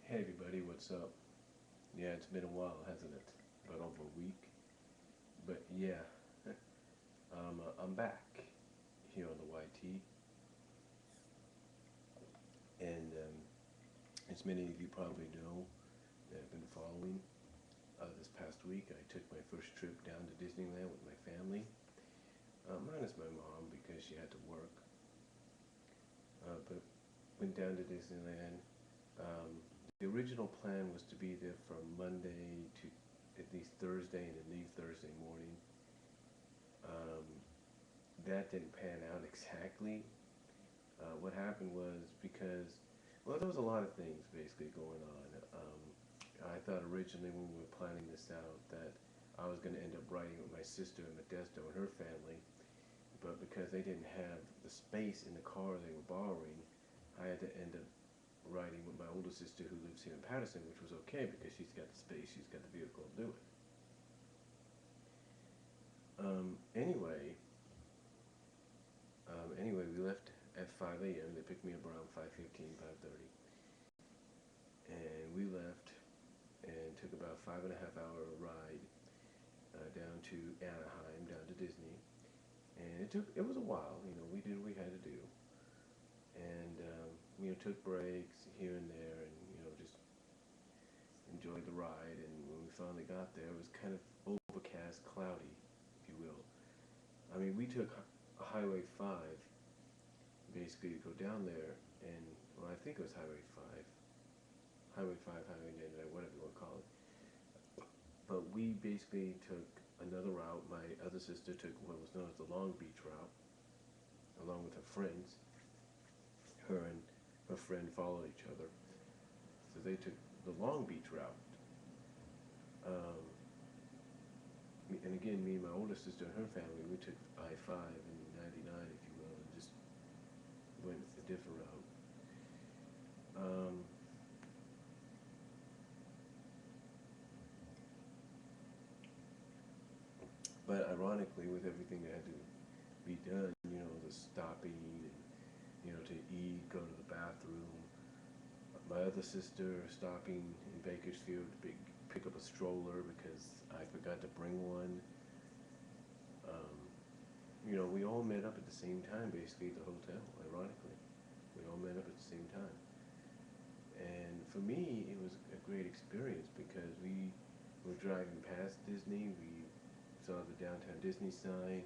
Hey everybody, what's up? Yeah, it's been a while, hasn't it? About over a week. But yeah, I'm back here on the YT, and as many of you probably know that have been following, this past week I took my first trip down to Disneyland with my family, minus my mom because she had to work. But went down to Disneyland. Um, the original plan was to be there from Monday to at least Thursday and then leave Thursday morning. Um, that didn't pan out exactly. What happened was because, well, there was a lot of things basically going on. I thought originally when we were planning this out that I was going to end up riding with my sister and Modesto and her family, but because they didn't have the space in the car they were borrowing, I had to end up riding with my older sister who lives here in Patterson, which was okay because she's got the space, she's got the vehicle to do it. Anyway, anyway, we left at 5 a.m. They picked me up around 5:15, 5:30, and we left and took about 5.5 hour ride down to Anaheim, down to Disney, and it was a while. We did what we had to do, and took breaks here and there, and just enjoyed the ride. And when we finally got there, it was kind of overcast, cloudy, if you will. I mean, we took Highway 5 basically to go down there, and well, I think it was Highway 5, Highway 99, whatever you want to call it. But we basically took another route. My other sister took what was known as the Long Beach route, along with her friends. Her and her friend followed each other. So they took the Long Beach route. Um, and again, me and my older sister and her family, we took I-5 and 99, if you will, and just went a different route. Um, but ironically, with everything that had to be done, the stopping and, to eat, go to the bathroom, my other sister stopping in Bakersfield to pick up a stroller because I forgot to bring one. Um, we all met up at the same time, basically, at the hotel, ironically. We all met up at the same time. And for me, it was a great experience because we were driving past Disney. We saw the downtown Disney sign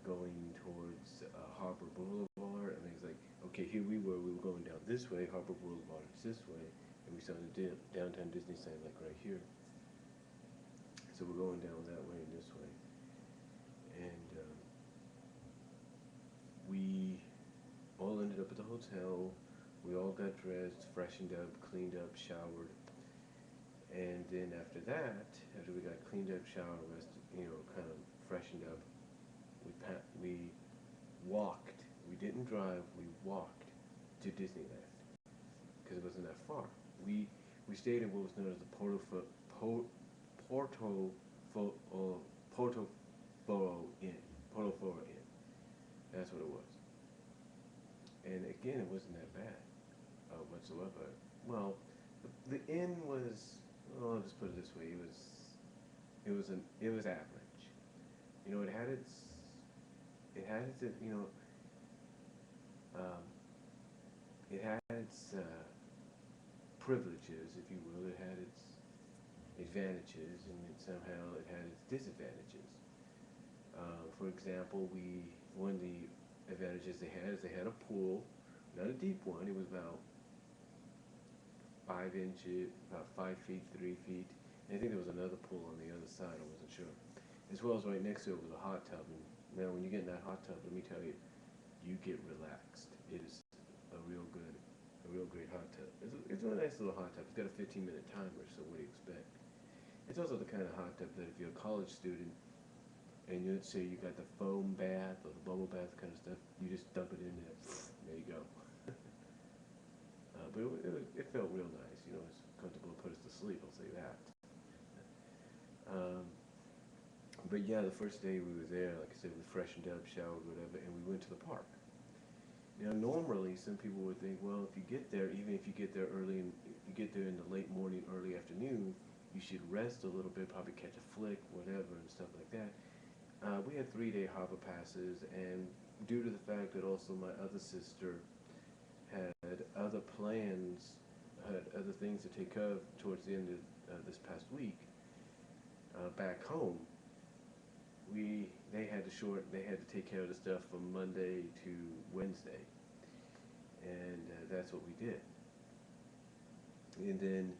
going towards Harbor Boulevard. And it was like, okay, here we were going down this way, Harbor Boulevard is this way, and we saw the downtown Disney sign like right here. So we're going down that way and this way. And we all ended up at the hotel. We all got dressed, freshened up, cleaned up, showered. And then after that, after we got cleaned up, showered, rested, kind of freshened up, we walked. We didn't drive. We walked to Disneyland because it wasn't that far. We we stayed in what was known as the Porto Porto Foro Inn. Porto Foro Inn. That's what it was. And again, it wasn't that bad whatsoever. Well, the inn was. Well, I'll just put it this way: it was average. You know, it had its um, it had its privileges, if you will. It had its advantages, and somehow it had its disadvantages. For example, one of the advantages they had is they had a pool, not a deep one. It was about 5 inches, about 5 feet, 3 feet. And I think there was another pool on the other side. I wasn't sure. As well as right next to it was a hot tub. And now, when you get in that hot tub, let me tell you, you get relaxed. It is a real great hot tub. It's a nice little hot tub. It's got a 15-minute timer, so what do you expect? It's also the kind of hot tub that if you're a college student and you'd say you got the foam bath or the bubble bath kind of stuff, you just dump it in there. There you go. But it felt real nice. It's comfortable to put us to sleep. I'll say that. Um, but yeah, the first day we were there, like I said, we freshened up, showered, whatever, and we went to the park. Normally some people would think, well, if you get there, even if you get there early, and you get there in the late morning, early afternoon, you should rest a little bit, probably catch a flick, whatever, and stuff like that. We had 3-day harbor passes, and due to the fact that also my other sister had other plans, had other things to take care of towards the end of this past week, back home, they had to take care of the stuff from Monday to Wednesday, and that's what we did. And then,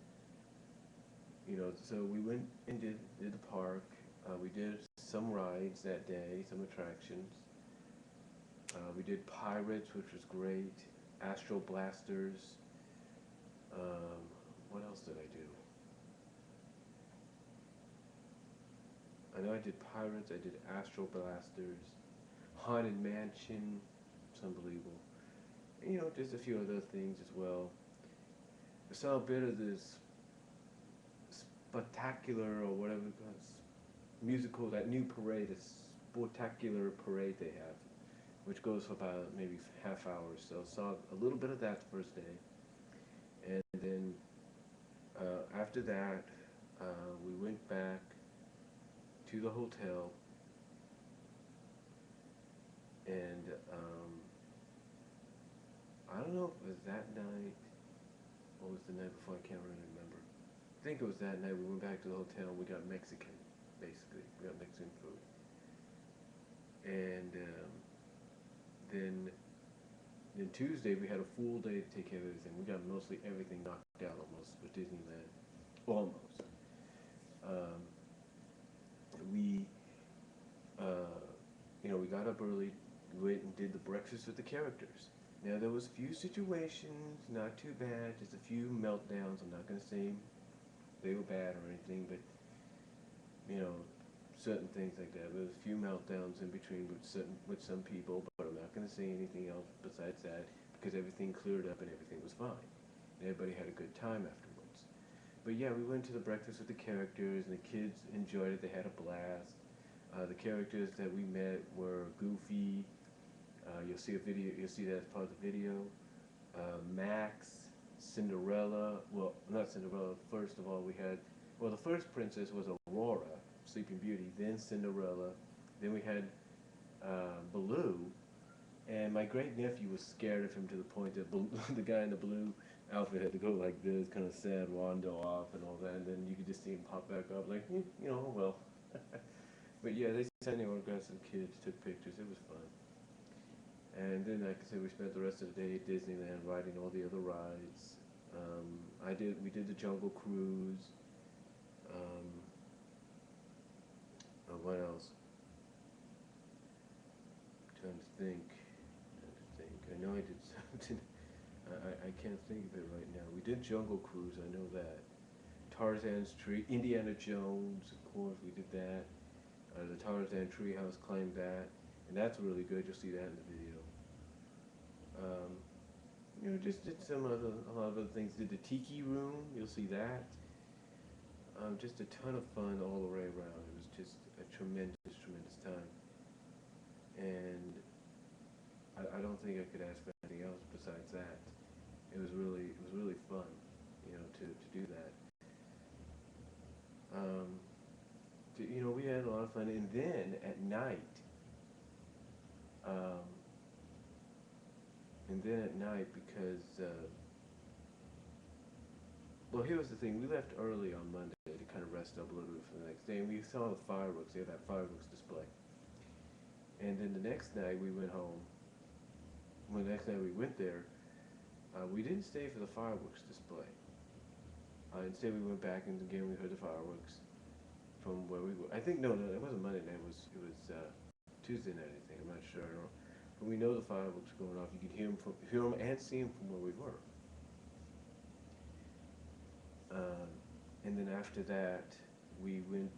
so we went and did the park. We did some rides that day, some attractions. We did Pirates, which was great. Astro Blasters. What else did I do? I know I did Pirates, I did Astro Blasters, Haunted Mansion, it's unbelievable. And, just a few other things as well. I saw a bit of this spectacular, or whatever it was, musical, that new parade, this spectacular parade they have, which goes for about maybe half hour or so. Saw a little bit of that the first day. And then after that, we went back to the hotel, and I don't know if it was that night or was the night before. I can't really remember. I think it was that night. We went back to the hotel and we got Mexican, basically. We got Mexican food. And then Tuesday we had a full day to take care of everything. We got mostly everything knocked out almost with Disneyland. Almost. We we got up early, went and did the breakfast with the characters. Now there was a few situations, not too bad, just a few meltdowns. I'm not going to say they were bad or anything, but certain things like that. There was a few meltdowns in between with some people, but I'm not going to say anything else besides that, because everything cleared up and everything was fine. And everybody had a good time afterwards. But yeah, we went to the breakfast with the characters, and the kids enjoyed it. They had a blast. The characters that we met were Goofy. You'll see a video. You'll see that as part of the video. Max, Cinderella. Well, not Cinderella. First of all, the first princess was Aurora, Sleeping Beauty. Then Cinderella. Then we had Baloo. And my great nephew was scared of him to the point that the guy in the blue outfit had to go like this, kind of sad, Wando off and all that. And then you could just see him pop back up, like, well. But yeah, they sent the autographs to the kids, took pictures. It was fun. And then, like I said, we spent the rest of the day at Disneyland riding all the other rides. We did the Jungle Cruise. What else? Trying to think. I know I did something. I can't think of it right now. We did Jungle Cruise, I know that. Tarzan's Tree, Indiana Jones, of course, we did that. The Tarzan Treehouse, climbed that, and that's really good. You'll see that in the video. Just did a lot of other things. Did the Tiki Room, you'll see that. Just a ton of fun all the way around. It was just a tremendous, tremendous time. And I don't think I could ask for anything else besides that. It was really fun, to do that. We had a lot of fun, and then at night, because well, here was the thing. We left early on Monday to kind of rest up a little bit for the next day, and we saw the fireworks. They had that fireworks display. And then the next night we went home. When the next night we went there, we didn't stay for the fireworks display. Instead, we went back, and again we heard the fireworks from where we were. I think no, it wasn't Monday night. It was Tuesday night. I think, I'm not sure. But we know the fireworks were going off. You could hear them and see them from where we were. And then after that, we went.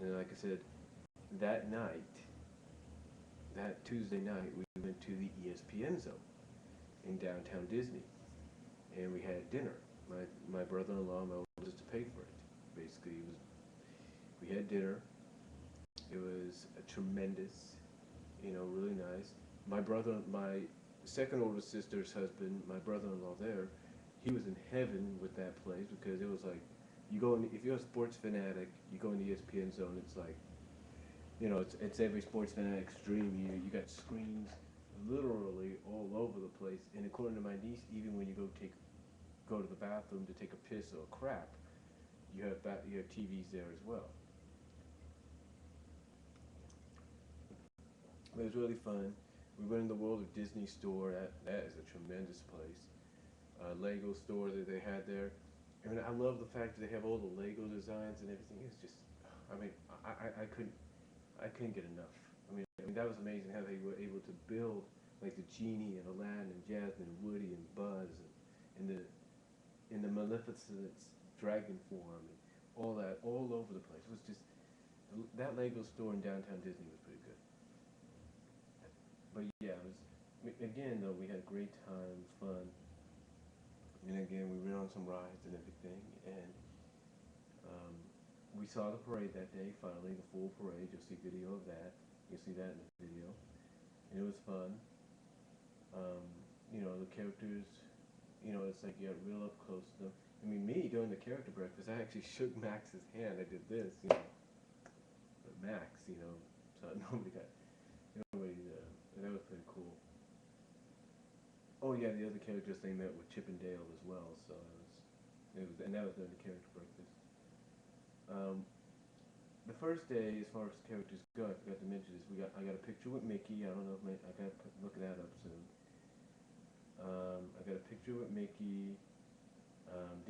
And like I said, that night, that Tuesday night, we went to the ESPN Zone in downtown Disney, and we had dinner. My brother-in-law, my oldest, paid for it. Basically, we had dinner. It was a tremendous, really nice. My second oldest sister's husband, my brother-in-law there, he was in heaven with that place because it was like, you go in, if you're a sports fanatic, you go in the ESPN zone, it's like, you know, it's every sports fanatic stream. You got screens literally all over the place. And according to my niece, even when you go to the bathroom to take a piss or a crap, you have TVs there as well. It was really fun. We went in the World of Disney store. That is a tremendous place. Lego store that they had there. I mean, I love the fact that they have all the Lego designs and everything. It's just, I mean, I couldn't get enough. I mean that was amazing how they were able to build like the genie and Aladdin and Jasmine and Woody and Buzz and the Maleficent's dragon form and all that all over the place. It was just that Lego store in downtown Disney was pretty good. But yeah, it was again though we had a great time, fun, and again we went on some rides and everything, and um, we saw the parade that day. Finally, the full parade. You'll see video of that. You'll see that in the video, and it was fun. Um, you know the characters. You know it's like you got real up close to them. I mean, me during the character breakfast, I actually shook Max's hand. I did this, you know, but Max, you know, so nobody. That was pretty cool. Oh yeah, the other characters they met with Chip and Dale as well. So and that was during the character breakfast. Um, the first day, as far as characters go, I forgot to mention this. I got a picture with Mickey. I don't know if I got to look that up soon. I got a picture with Mickey.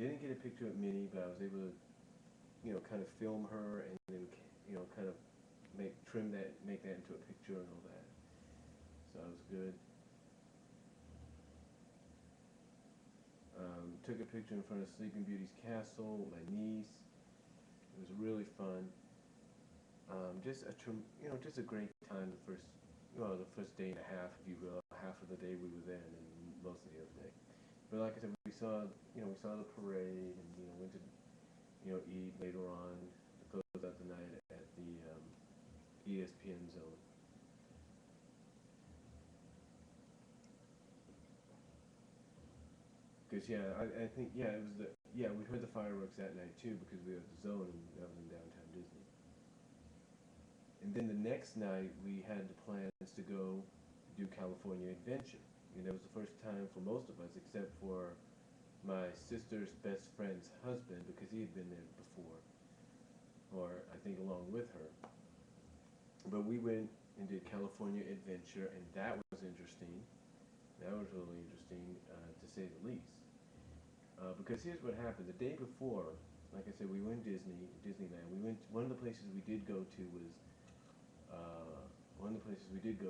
Didn't get a picture with Minnie, but I was able to, you know, kind of film her and then, you know, kind of make that into a picture and all that. So that was good. Took a picture in front of Sleeping Beauty's castle with my niece. It was really fun. You know, just a great time. The first day and a half, if you will, half of the day we were there, and then most of the other day. But like I said, we saw the parade, and you know, went to, you know, eat later on to close out the night at the ESPN zone. Because I think it was we heard the fireworks that night too because we were at the zone and that was in downtown Disney. And then the next night we had the plans to go do California Adventure. And that was the first time for most of us, except for my sister's best friend's husband, because he had been there before, or I think along with her. But we went and did California Adventure, and that was interesting. That was really interesting, to say the least. Because here's what happened. The day before, like I said, we went Disneyland. One of the places we did go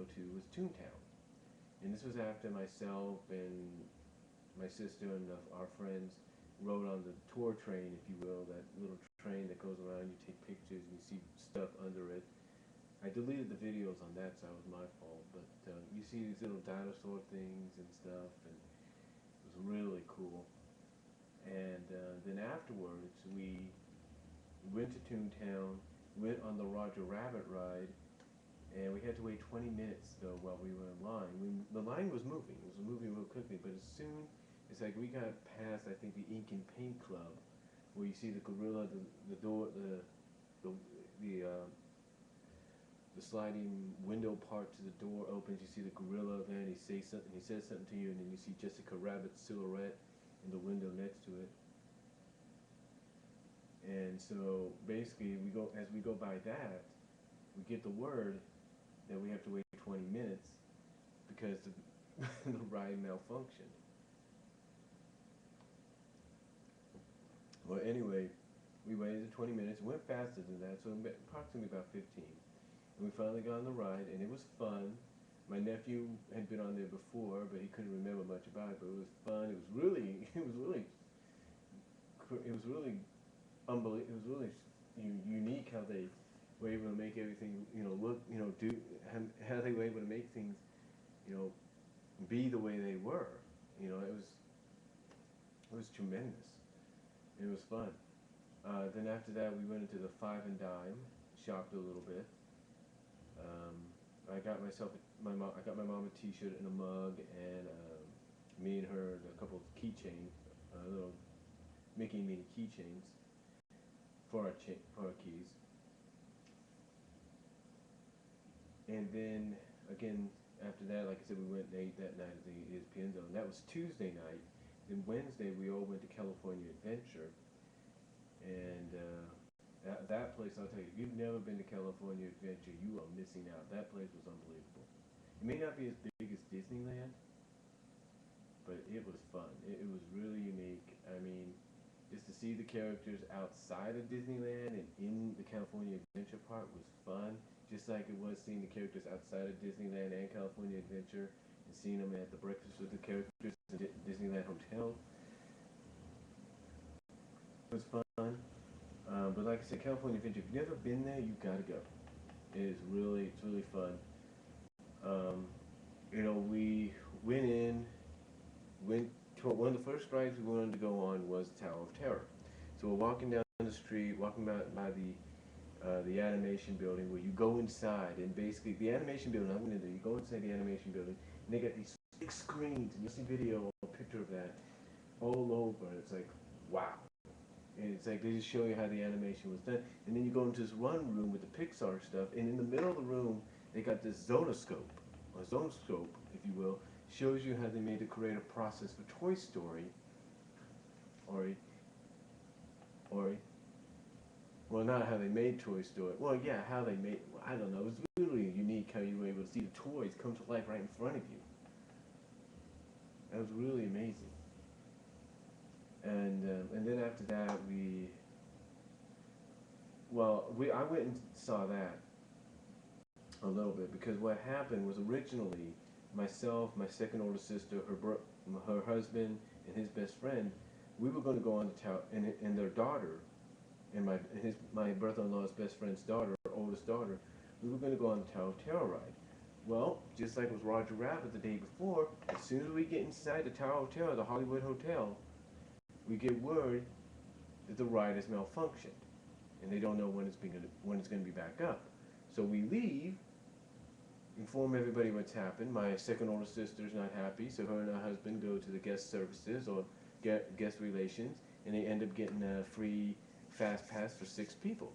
to was Toontown. And this was after myself and my sister and our friends rode on the tour train, if you will, that little train that goes around. You take pictures and you see stuff under it. I deleted the videos on that, so that was my fault. But you see these little dinosaur things and stuff, and it was really cool. And then afterwards, we went to Toontown, went on the Roger Rabbit ride, and we had to wait 20 minutes though while we were in line. The line was moving; it was moving real quickly. But as soon it's like we got past, I think, the Ink and Paint Club, where you see the gorilla, the door, the the uh, the sliding window part to the door opens. You see the gorilla there, and he says something to you, and then you see Jessica Rabbit's silhouette in the window next to it. And so basically, as we go by that, we get the word that we have to wait 20 minutes because the ride malfunctioned. Well, anyway, we waited 20 minutes. It went faster than that, so approximately about 15. And we finally got on the ride, and it was fun. My nephew had been on there before, but he couldn't remember much about it. But it was fun. It was really unbelievable. It was really unique how they were able to make everything, you know, look, you know, do how they were able to make things, you know, be the way they were. You know, it was tremendous. It was fun. Then after that, we went into the Five and Dime, shopped a little bit. Um, I got myself I got my mom a T-shirt and a mug, and me and her a couple of keychains, little Mickey and Minnie keychains for our keys. And then again after that, like I said, we went and ate that night at the ESPN Zone. That was Tuesday night. Then Wednesday we all went to California Adventure, and that place, I'll tell you, if you've never been to California Adventure, you are missing out. That place was unbelievable. It may not be as big as Disneyland, but it was fun. It was really unique. I mean, just to see the characters outside of Disneyland and in the California Adventure Park was fun. Just like it was seeing the characters outside of Disneyland and California Adventure, and seeing them at the breakfast with the characters in Disneyland Hotel. It was fun. But like I said, California Adventure, if you've never been there, you've got to go. It's really fun. Um, we went in, went to one of the first rides we wanted to go on was Tower of Terror. So we're walking down the street, walking by the animation building, where you go inside, and basically the animation building, I went in there, you go inside the animation building, and they got these big screens, and you'll see video or a picture of that all over. It's like, wow. And it's like they just show you how the animation was done. And then you go into this one room with the Pixar stuff, and in the middle of the room, they got this zonoscope, or zonescope, if you will, shows you how they made the creative process for Toy Story, or well, not how they made Toy Story. Well, yeah, how they made, well, I don't know. It was really unique how you were able to see the toys come to life right in front of you. That was really amazing. And then after that, I went and saw that a little bit, because what happened was originally myself, my second older sister, her husband, and his best friend, we were going to go on the tower, and their daughter, and my brother-in-law's best friend's daughter, oldest daughter, we were going to go on the Tower of Terror ride. Well, just like with Roger Rabbit the day before, as soon as we get inside the Tower of Terror, the Hollywood Hotel, we get word that the ride has malfunctioned, and they don't know when it's going to be back up. So we leave, inform everybody what's happened. My second older sister's not happy, so her and her husband go to the guest services or guest relations, and they end up getting a free fast pass for 6 people.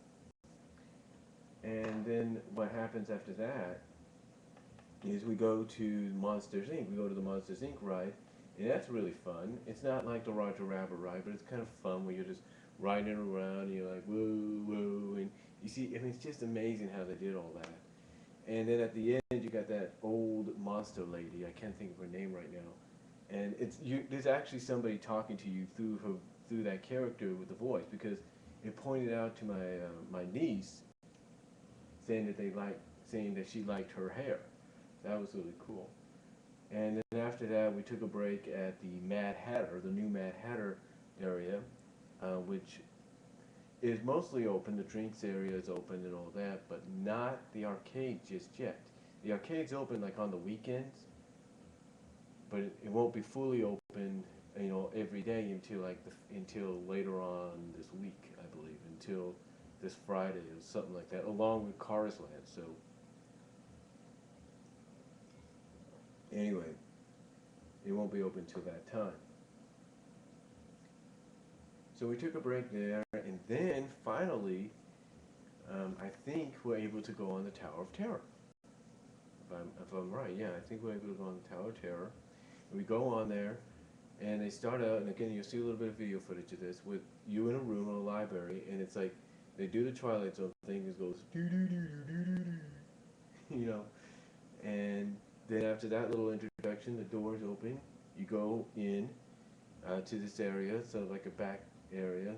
And then what happens after that is we go to Monsters Inc. We go to the Monsters Inc. ride, and that's really fun. It's not like the Roger Rabbit ride, but it's kind of fun where you're just riding around and you're like, whoa, whoa, and you see, I mean, it's just amazing how they did all that. And then at the end, you got that old monster lady. I can't think of her name right now. And there's actually somebody talking to you through that character with the voice, because it pointed out to my niece, saying that she liked her hair. That was really cool. And then after that, we took a break at the Mad Hatter, the new Mad Hatter area, which is mostly open. The drinks area is open and all that, but not the arcade just yet. The arcade's open like on the weekends, but it won't be fully open, every day until later on this week, I believe, until this Friday or something like that, along with Cars Land. So anyway, it won't be open till that time. So we took a break there, and then finally, I think we're able to go on the Tower of Terror. If I'm right, yeah, I think we're able to go on the Tower of Terror. And we go on there, and they start out, and again, you'll see a little bit of video footage of this, with you in a room in a library, and it's like, they do the Twilight Zone thing, it goes, doo doo doo doo doo doo, and then after that little introduction, the doors open, you go in to this area, so like a back area,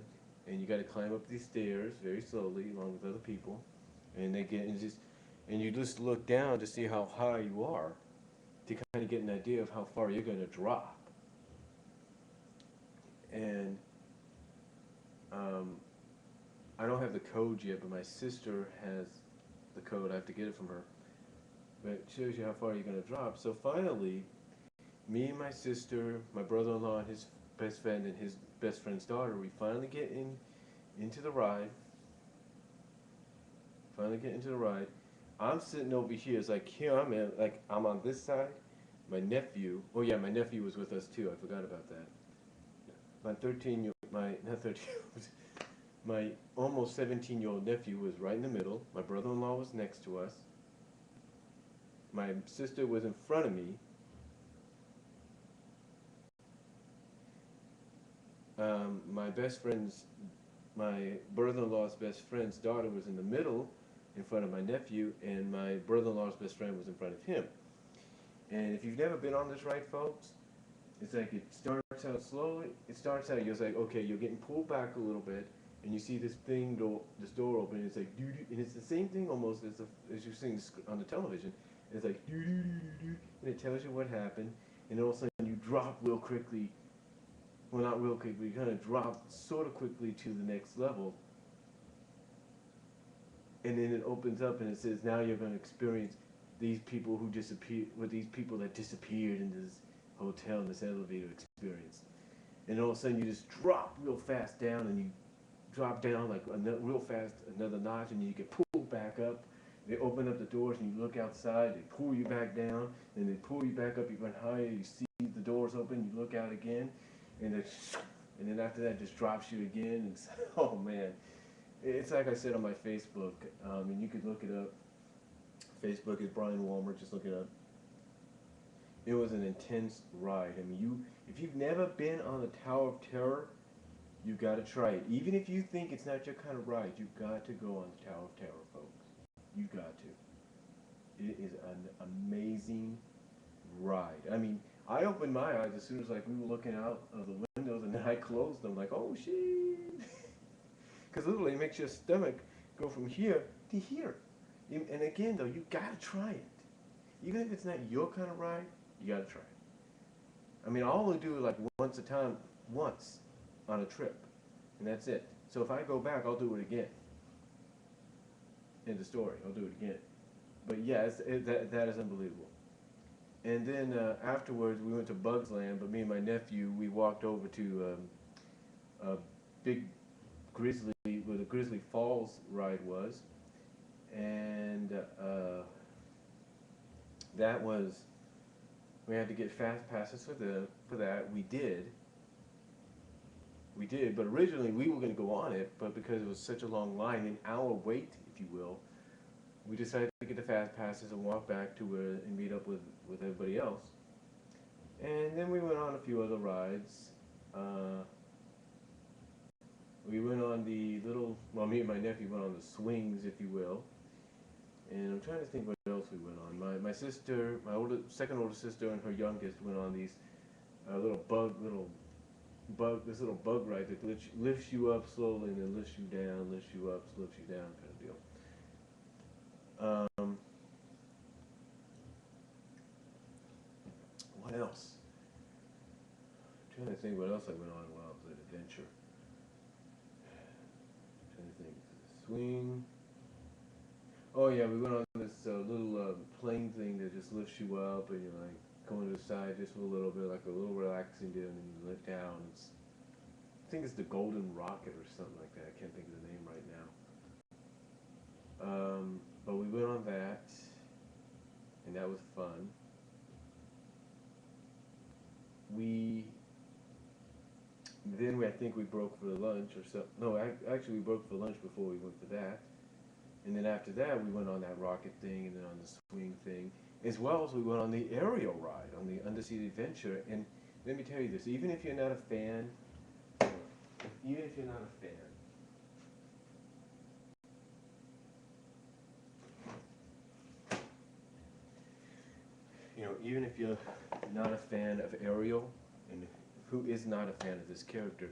and you got to climb up these stairs very slowly along with other people, and you just look down to see how high you are, to kind of get an idea of how far you're going to drop. And I don't have the code yet, but my sister has the code. I have to get it from her. But it shows you how far you're going to drop. So finally, me and my sister, my brother-in-law and his best friend and his best friend's daughter, we finally get into the ride. I'm sitting over here. It's like here I'm at, like I'm on this side. My nephew. Oh yeah, my nephew was with us too. I forgot about that. My 13 year, my not 13, my almost 17-year-old nephew was right in the middle. My brother-in-law was next to us. My sister was in front of me. My best friend's, my brother-in-law's best friend's daughter was in the middle, in front of my nephew, and my brother-in-law's best friend was in front of him. And if you've never been on this ride, folks, it's like it starts out slowly. It starts out, you're like, okay, you're getting pulled back a little bit, and you see this this door open, and it's like, doo doo, and it's the same thing almost as you're seeing on the television. It's like, doo doo doo doo doo, and it tells you what happened, and all of a sudden you drop real quickly. Well, not real quickly, you kind of drop sort of quickly to the next level, and then it opens up and it says, now you're going to experience these people who disappeared, with these people that disappeared in this hotel, in this elevator experience. And all of a sudden you just drop real fast down, and you drop down like real fast another notch, and you get pulled back up. They open up the doors and you look outside, they pull you back down, and they pull you back up even higher. You see the doors open, you look out again, and then after that just drops you again. And oh man, it's like I said on my Facebook, and you could look it up. Facebook is Brian Walmer, just look it up. It was an intense ride. I mean, if you've never been on the Tower of Terror, you got to try it. Even if you think it's not your kind of ride, you got to go on the Tower of Terror, folks. You got to. It is an amazing ride. I mean, I opened my eyes as soon as like we were looking out of the windows, and then I closed them like, oh shit, because literally it makes your stomach go from here to here. And again, though, you got to try it. Even if it's not your kind of ride, you got to try it. I mean, I'll only do it like once on a trip, and that's it. So if I go back, I'll do it again. End of story. I'll do it again. But yeah, that is unbelievable. And then afterwards, we went to Bugs Land. But me and my nephew, we walked over to a big Grizzly, where the Grizzly Falls ride was, and that was, we had to get fast passes for that. We did. But originally we were going to go on it, but because it was such a long line, an hour wait, if you will, we decided to get the fast passes and walk back to where and meet up with everybody else. And then we went on a few other rides. We went on the little, well, me and my nephew went on the swings, if you will. And I'm trying to think what else we went on. My sister, second older sister, and her youngest went on these this little bug ride that lifts you up slowly and then lifts you down, lifts you up, lifts you down, kind of deal. What else? I'm trying to think what else I went on while I was at Adventure. I'm trying to think. Swing. Oh yeah, we went on this little plane thing that just lifts you up, and you're like going to the side just a little bit, like a little relaxing deal, and then you lift down. I think it's the Golden Rocket or something like that. I can't think of the name right now. But we went on that, and that was fun. I think we broke for lunch or something. No, actually we broke for lunch before we went for that. And then after that, we went on that rocket thing, and then on the swing thing, as well as we went on the aerial ride, on the Undersea Adventure. And let me tell you this, even if you're not a fan, even if you're not a fan, even if you're not a fan of Ariel, and who is not a fan of this character,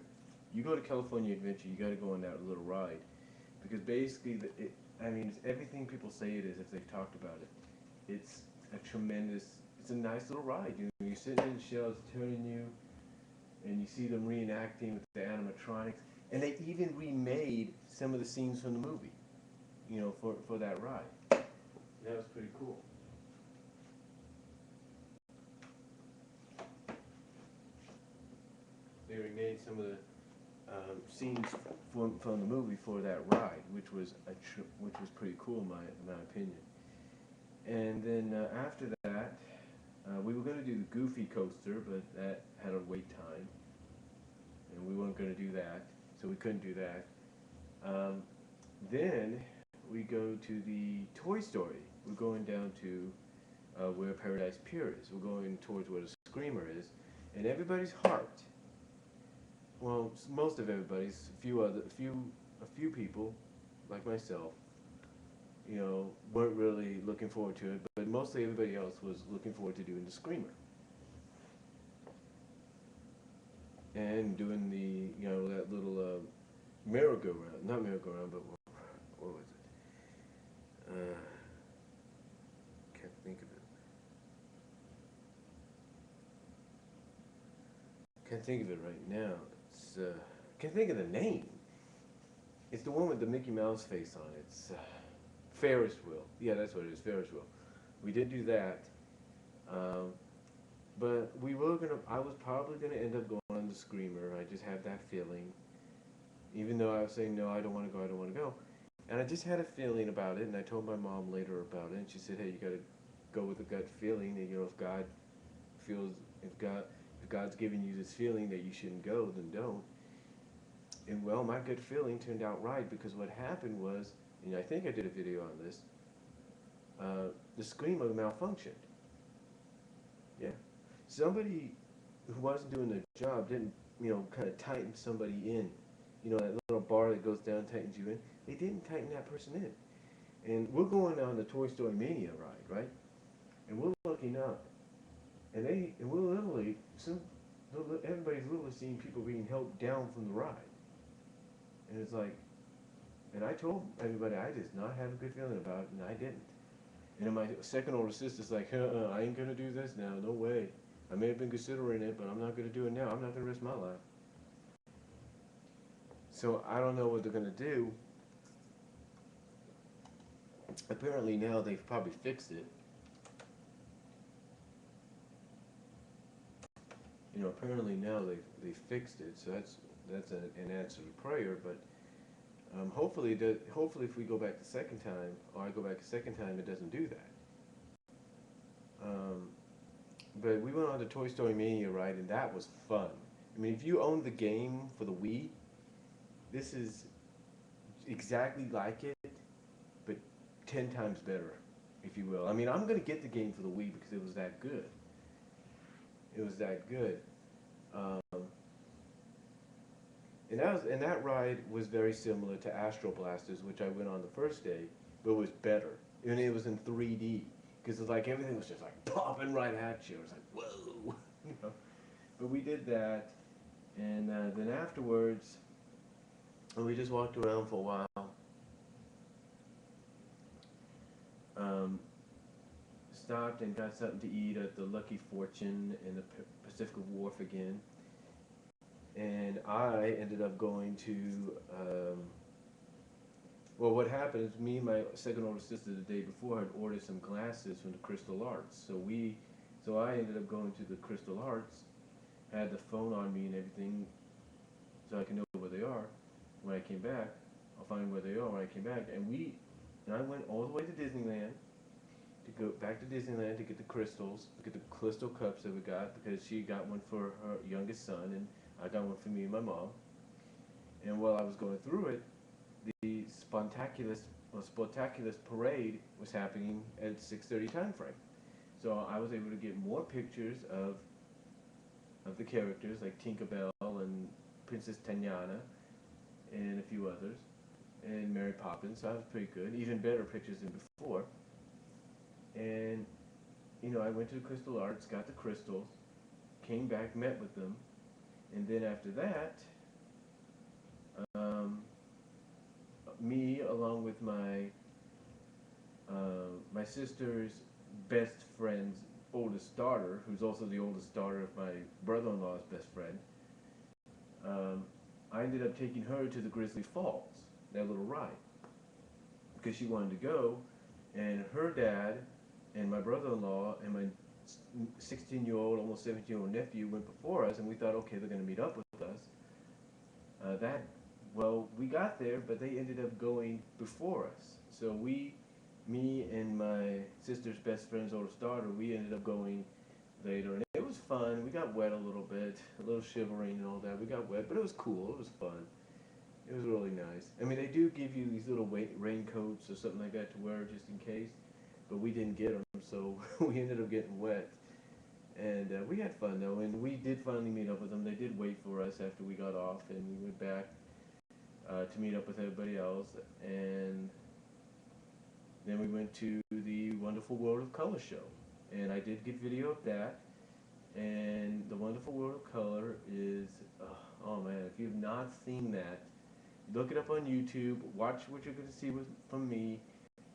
you go to California Adventure, you got to go on that little ride, because basically, it's everything people say it is if they've talked about it. It's it's a nice little ride. You're sitting in the shells, turning you, and you see them reenacting with the animatronics, and they even remade some of the scenes from the movie, for that ride. That was pretty cool. They remade some of the scenes from the movie for that ride, which was pretty cool in my opinion. And then after that, we were going to do the Goofy coaster, but that had a wait time, and we weren't going to do that, so we couldn't do that. Um, then we go to the Toy Story. We're going down to where Paradise Pier is. We're going towards where the Screamer is, and everybody's heart. Well, most of everybody's. A few people, like myself, weren't really looking forward to it, but mostly everybody else was looking forward to doing the Screamer and doing that little merry-go-round. Not merry-go-round, but what was it? Can't think of it. Can't think of it right now. Can't think of the name. It's the one with the Mickey Mouse face on it. It's Ferris wheel. Yeah, that's what it is. Ferris wheel. We did do that, um, but we were gonna. I was probably gonna end up going on the Screamer. I just had that feeling, even though I was saying no, I don't want to go. I don't want to go, and I just had a feeling about it. And I told my mom later about it, and she said, "Hey, you gotta go with the gut feeling. And if God feels, if God's giving you this feeling that you shouldn't go, then don't." And well, my gut feeling turned out right because what happened was, and I think I did a video on this, the Screamer malfunctioned. Yeah. Somebody who wasn't doing their job didn't, kind of tighten somebody in. That little bar that goes down tightens you in. They didn't tighten that person in. And we're going on the Toy Story Mania ride, right? And we're looking up, and we're literally, everybody's literally seeing people being helped down from the ride. And it's like, and I told everybody I just not have a good feeling about it, and I didn't. And then my second older sister's like, I ain't gonna do this now, no way. I may have been considering it, but I'm not gonna do it now. I'm not gonna risk my life. So I don't know what they're gonna do. Apparently now they've probably fixed it. Apparently now they fixed it. So that's an answer to prayer. But hopefully if we go back the second time, or I go back a second time, it doesn't do that. Um, but we went on the Toy Story Mania ride, and that was fun. I mean, if you own the game for the Wii, this is exactly like it, but 10 times better, if you will. I mean, I'm going to get the game for the Wii because it was that good. It was that good. Um, and that ride was very similar to Astro Blasters, which I went on the first day, but it was better. And it was in 3D because it's like everything was just like popping right at you. It was like whoa, But we did that, and then afterwards, we just walked around for a while. Um, Stopped and got something to eat at the Lucky Fortune in the Pacific Wharf again. And I ended up going to, well, what happened is me and my second older sister the day before had ordered some glasses from the Crystal Arts. So I ended up going to the Crystal Arts, had the phone on me and everything, so I can know where they are. When I came back, I'll find where they are when I came back. And I went all the way to Disneyland, to go back to Disneyland to get the crystals, to get the crystal cups that we got, because she got one for her youngest son, and I got one for me and my mom. And while I was going through it, the Spontaculous parade was happening at 6:30 time frame. So I was able to get more pictures of the characters like Tinkerbell and Princess Tanyana and a few others, and Mary Poppins. So that was pretty good. Even better pictures than before. And I went to the Crystal Arts, got the crystals, came back, met with them, and then after that, me along with my sister's best friend's oldest daughter, who's also the oldest daughter of my brother-in-law's best friend, I ended up taking her to the Grizzly Falls, that little ride, because she wanted to go, and her dad and my brother-in-law and my 16-year-old, almost 17-year-old nephew went before us, and we thought, okay, they're going to meet up with us. Well, we got there, but they ended up going before us. So we me and my sister's best friend's oldest daughter, we ended up going later, and it was fun. We got wet a little bit, a little shivering and all that. We got wet, but it was cool. It was fun. It was really nice. I mean, they do give you these little raincoats or something like that to wear just in case, but we didn't get them, so we ended up getting wet. And we had fun though, and we did finally meet up with them. They did wait for us after we got off, and we went back to meet up with everybody else. And then we went to the Wonderful World of Color show, and I did get video of that. And the Wonderful World of Color is, oh man, if you've not seen that, look it up on YouTube. Watch what you're going to see from me.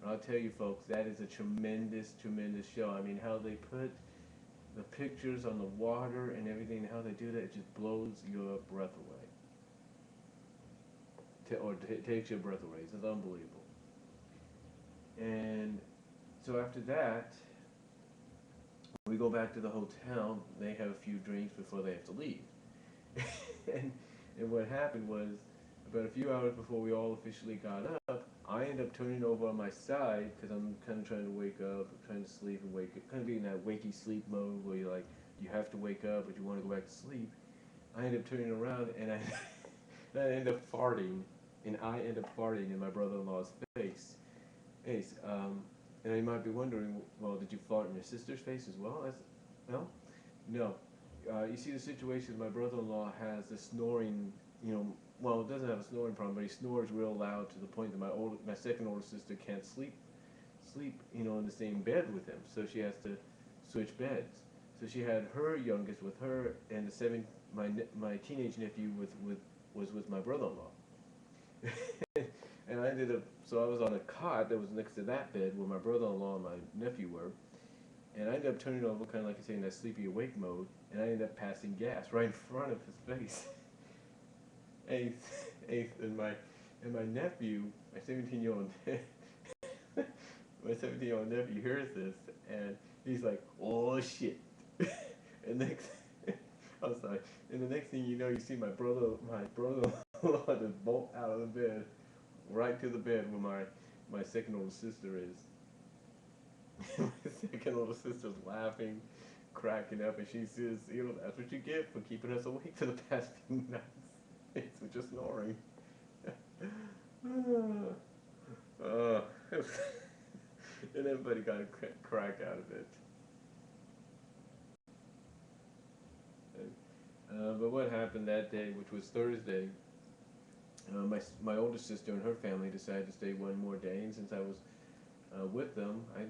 And I'll tell you, folks, that is a tremendous, tremendous show. I mean, how they put the pictures on the water and everything, how they do that, it just blows your breath away. Takes your breath away. It's unbelievable. And so after that, we go back to the hotel. They have a few drinks before they have to leave. and what happened was, about a few hours before we all officially got up, I end up turning over on my side because I'm kind of trying to wake up, trying to sleep and wake up, kind of be in that wakey sleep mode where you're like, you have to wake up but you want to go back to sleep. I end up turning around and I end up farting, and I end up farting in my brother-in-law's face. And you might be wondering, well, did you fart in your sister's face as well? No? No. You see, the situation is my brother-in-law has the snoring, well, it doesn't have a snoring problem, but he snores real loud to the point that my second older sister can't sleep, in the same bed with him. So she has to switch beds. So she had her youngest with her, and my teenage nephew was with my brother-in-law. And so I was on a cot that was next to that bed where my brother-in-law and my nephew were, and I ended up turning over, kind of like I say, in that sleepy awake mode, and I ended up passing gas right in front of his face. And my nephew, my 17-year-old my 17-year-old nephew hears this, and he's like, "Oh shit!" and next, I'm sorry. And the next thing you know, you see my brother-in-law just bolt out of the bed, right to the bed where my second older sister is. My second older sister's laughing, cracking up, and she says, "That's what you get for keeping us awake for the past few nights. It's just snoring." uh, and everybody got a crack out of it. But what happened that day, which was Thursday, my oldest sister and her family decided to stay one more day, and since I was with them, I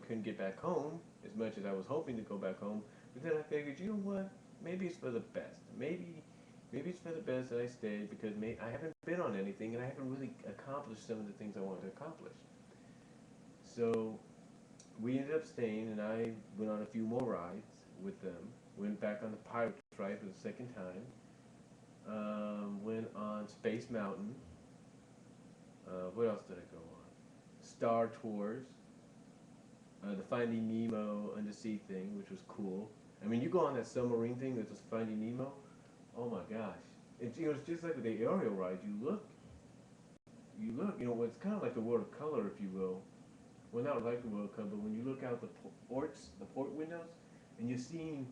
couldn't get back home as much as I was hoping to go back home. But then I figured, you know what? Maybe it's for the best. Maybe it's for the best that I stayed, because I haven't been on anything and I haven't really accomplished some of the things I wanted to accomplish. So we ended up staying, and I went on a few more rides with them. Went back on the Pirates ride for the second time. Went on Space Mountain. What else did I go on? Star Tours. The Finding Nemo undersea thing, which was cool. I mean, you go on that submarine thing that's just Finding Nemo. Oh my gosh! It's just like the aerial ride. You look. It's kind of like the World of Color, if you will. Well, not like the World of Color, but when you look out the port windows, and you're seeing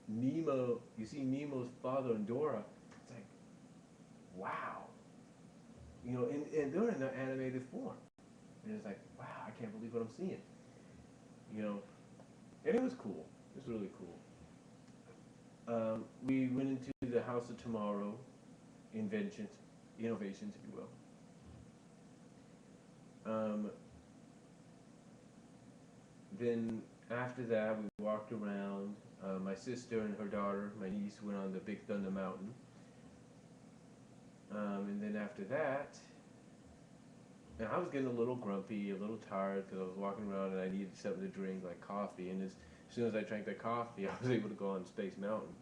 Nemo, you see Nemo's father and Dora. It's like, wow. And they're in an animated form, and it's like, wow, I can't believe what I'm seeing. And it was cool. It was really cool. We went into the House of Tomorrow, innovations, if you will. Then after that, we walked around. My sister and her daughter, my niece, went on the Big Thunder Mountain. And then after that, and I was getting a little grumpy, a little tired, because I was walking around and I needed something to drink, like coffee. And as soon as I drank that coffee, I was able to go on Space Mountain.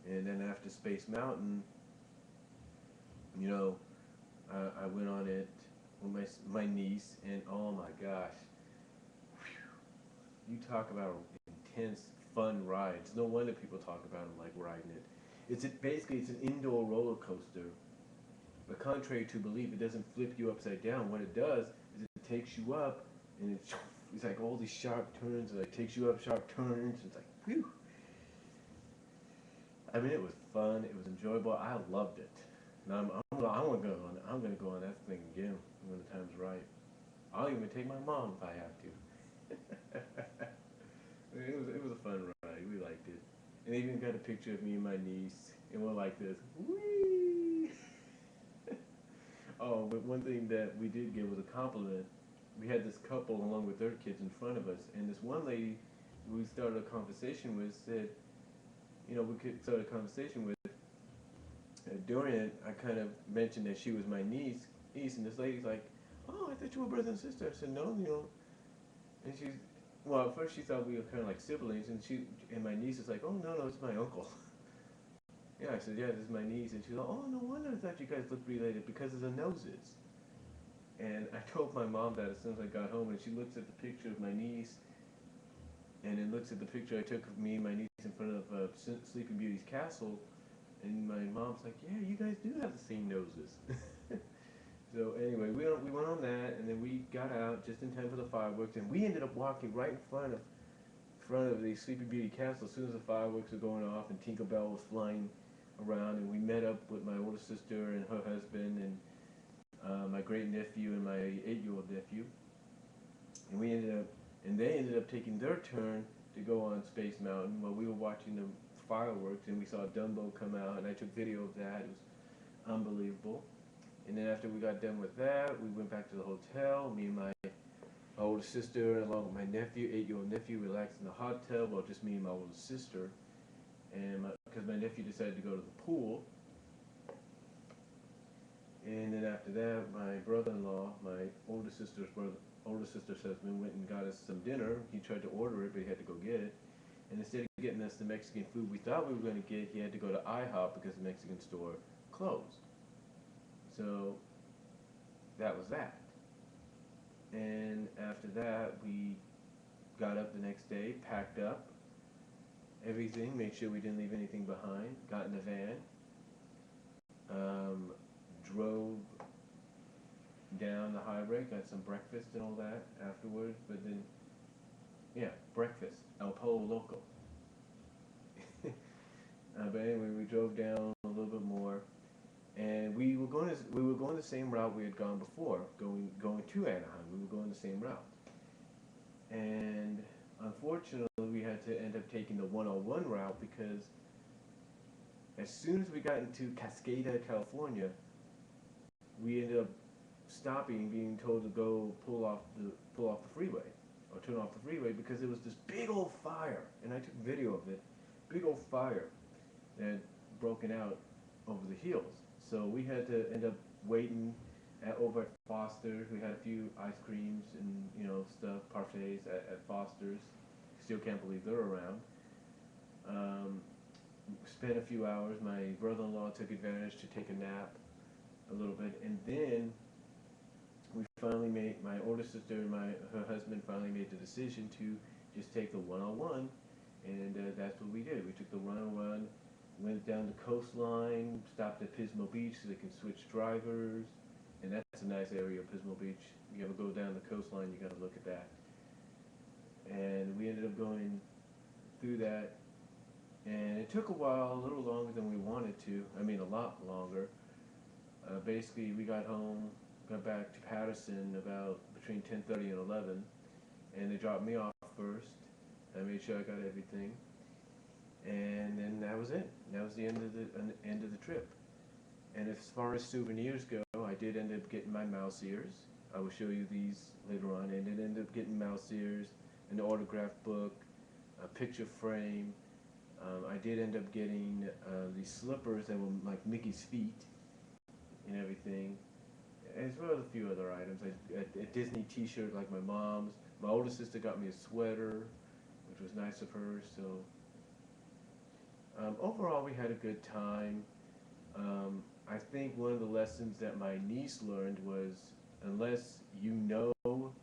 And then after Space Mountain, I went on it with my niece, and oh my gosh, you talk about intense, fun rides. No wonder people talk about them like riding it. Basically it's an indoor roller coaster. But contrary to belief, it doesn't flip you upside down. What it does is it takes you up, and it's like all these sharp turns. It like takes you up sharp turns. It's like, whew. I mean, it was fun. It was enjoyable. I loved it. Now I'm gonna go on. I'm gonna go on that thing again when the time's right. I'll even take my mom if I have to. It was a fun ride. We liked it. And they even got a picture of me and my niece, and we're like this. Whee! Oh, but one thing that we did get was a compliment. We had this couple along with their kids in front of us, and this one lady we started a conversation with said, we could start a conversation with. During it, I kind of mentioned that she was my niece, and this lady's like, "Oh, I thought you were brother and sister." I said, "No." And well, at first she thought we were kind of like siblings, and my niece is like, "Oh, no, it's my uncle." Yeah, I said, "Yeah, this is my niece," and she's like, "Oh, no wonder I thought you guys looked related because of the noses." And I told my mom that as soon as I got home, and she looks at the picture of my niece, and then looks at the picture I took of me and my niece in front of Sleeping Beauty's castle, and my mom's like, "Yeah, you guys do have the same noses." So anyway, we went on that, and then we got out just in time for the fireworks, and we ended up walking right in front of the Sleeping Beauty castle as soon as the fireworks were going off and Tinkerbell was flying around, and we met up with my older sister and her husband and my great nephew and my 8-year-old nephew, and they ended up taking their turn to go on Space Mountain while we were watching the fireworks, and we saw Dumbo come out, and I took video of that. It was unbelievable. And then after we got done with that, we went back to the hotel. Me and my older sister, along with my nephew, 8-year-old nephew, relaxed in the hot tub, well, just me and my older sister. And because my nephew decided to go to the pool. And then after that, my brother-in-law, my older sister's husband, went and got us some dinner. He tried to order it, but he had to go get it. And instead of getting us the Mexican food we thought we were going to get, he had to go to IHOP because the Mexican store closed. So that was that. And after that, we got up the next day, packed up everything, made sure we didn't leave anything behind, got in the van, drove down the highway, got some breakfast and all that afterwards, but then, yeah, breakfast, El Pollo Loco. But anyway, we drove down a little bit more, and we were going the same route we had gone before, going to Anaheim. We were going the same route, and unfortunately, we had to end up taking the 101 route because as soon as we got into Cascada, California, we ended up stopping, being told to go pull off the freeway or turn off the freeway because there was this big old fire, and I took video of it, big old fire that had broken out over the hills. So we had to end up waiting over at Foster's. We had a few ice creams and stuff, parfaits at Foster's. Still can't believe they're around. Spent a few hours. My brother-in-law took advantage to take a nap a little bit, and then we finally made, my older sister and her husband finally made the decision to just take the 101, and that's what we did. We took the 101, went down the coastline, stopped at Pismo Beach so they can switch drivers, and that's a nice area, Pismo Beach. You ever go down the coastline, you gotta look at that. And we ended up going through that, and it took a while, a little longer than we wanted to. I mean, a lot longer. Basically, we got back to Patterson about between 10:30 and 11, and they dropped me off first. I made sure I got everything, and then that was it. That was the end of the trip. And as far as souvenirs go, I did end up getting my mouse ears. I will show you these later on. And did end up getting mouse ears, an autograph book, a picture frame. I did end up getting these slippers that were like Mickey's feet and everything, as well as a few other items. A Disney t-shirt like my mom's. My older sister got me a sweater, which was nice of her. So overall, we had a good time. I think one of the lessons that my niece learned was, unless you know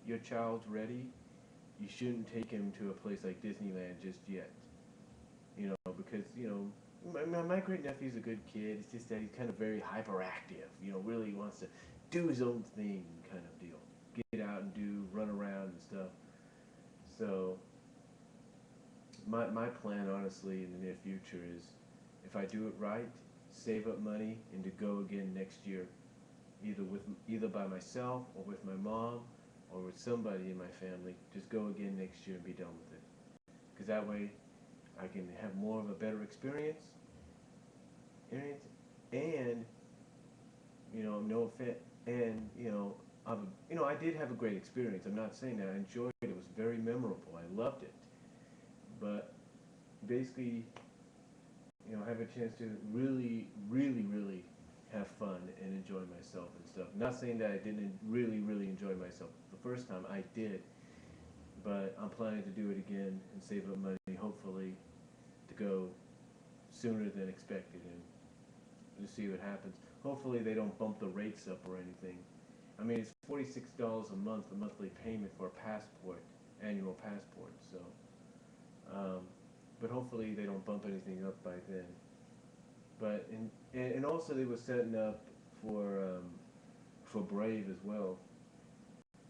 your child's ready, you shouldn't take him to a place like Disneyland just yet. Because my great nephew's a good kid. It's just that he's kind of very hyperactive. You know, really wants to do his own thing, kind of deal. Get out and do, run around and stuff. So my plan, honestly, in the near future is, if I do it right, save up money and to go again next year, either by myself or with my mom or with somebody in my family. Just go again next year and be done with it. Because that way I can have more of a better experience, and no offense, and I did have a great experience. I'm not saying that. I enjoyed it. It was very memorable. I loved it. But basically, have a chance to really, really, really have fun and enjoy myself and stuff. Not saying that I didn't really, really enjoy myself the first time. I did, but I'm planning to do it again and save up money, hopefully, to go sooner than expected and to see what happens. Hopefully, they don't bump the rates up or anything. I mean, it's $46 a month, the monthly payment for a passport, annual passport. So, but hopefully they don't bump anything up by then. But and also they were setting up for Brave as well.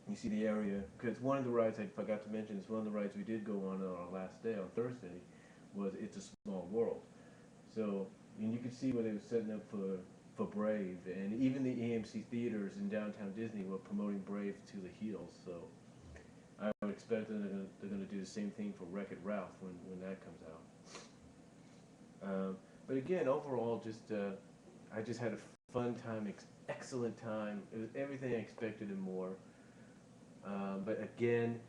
You see the area, because one of the rides I forgot to mention is one of the rides we did go on our last day on Thursday was It's a Small World. So and you could see where they were setting up for Brave, and even the AMC theaters in downtown Disney were promoting Brave to the hills. So I would expect that they're going to do the same thing for Wreck-It Ralph when that comes out. But again, overall, I just had a fun time, excellent time. It was everything I expected and more. But again,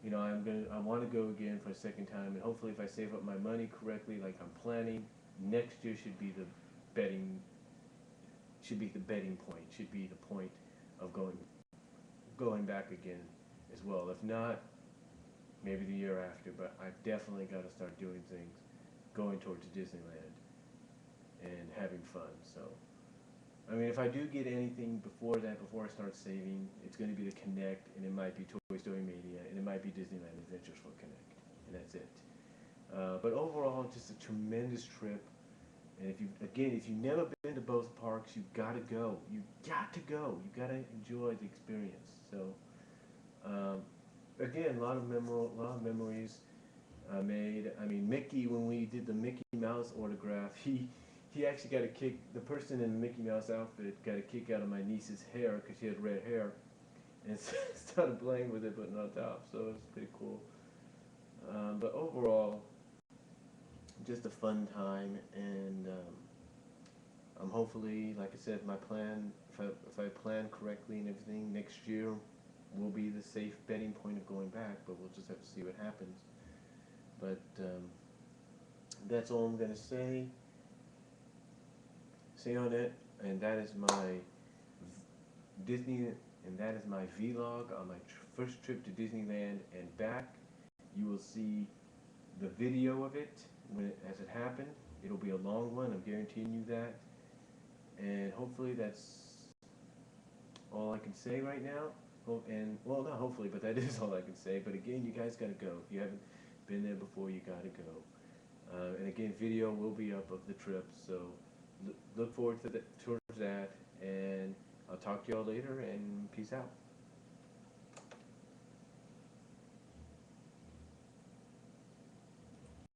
I want to go again for a second time, and hopefully, if I save up my money correctly, like I'm planning, next year should be the betting point, should be the point of going back again as well. If not, maybe the year after. But I've definitely got to start doing things, going towards Disneyland and having fun. So, I mean, if I do get anything before that, before I start saving, it's going to be the Connect, and it might be Toy Story Mania, and it might be Disneyland Adventures for Connect, and that's it. But overall, just a tremendous trip. And if you've never been to both parks, you've got to go. You've got to go. You've got to enjoy the experience. So, again, a lot of memories made. I mean, Mickey, when we did the Mickey Mouse autograph, he actually got a kick. The person in the Mickey Mouse outfit got a kick out of my niece's hair because she had red hair, and started playing with it, putting it on top. So it was pretty cool. But overall, just a fun time, and I'm hopefully, like I said, my plan, if I plan correctly and everything, next year will be the safe betting point of going back, but we'll just have to see what happens. But that's all I'm going to say on it, and that is my Disney, and that is my vlog on my first trip to Disneyland and back. You will see the video of it as it happened. It'll be a long one, I'm guaranteeing you that. And hopefully that's all I can say right now. Well, not hopefully, but that is all I can say. But again, you guys gotta go. If you haven't been there before, you gotta go. And again, video will be up of the trip, so look forward to towards that. And I'll talk to y'all later, and peace out.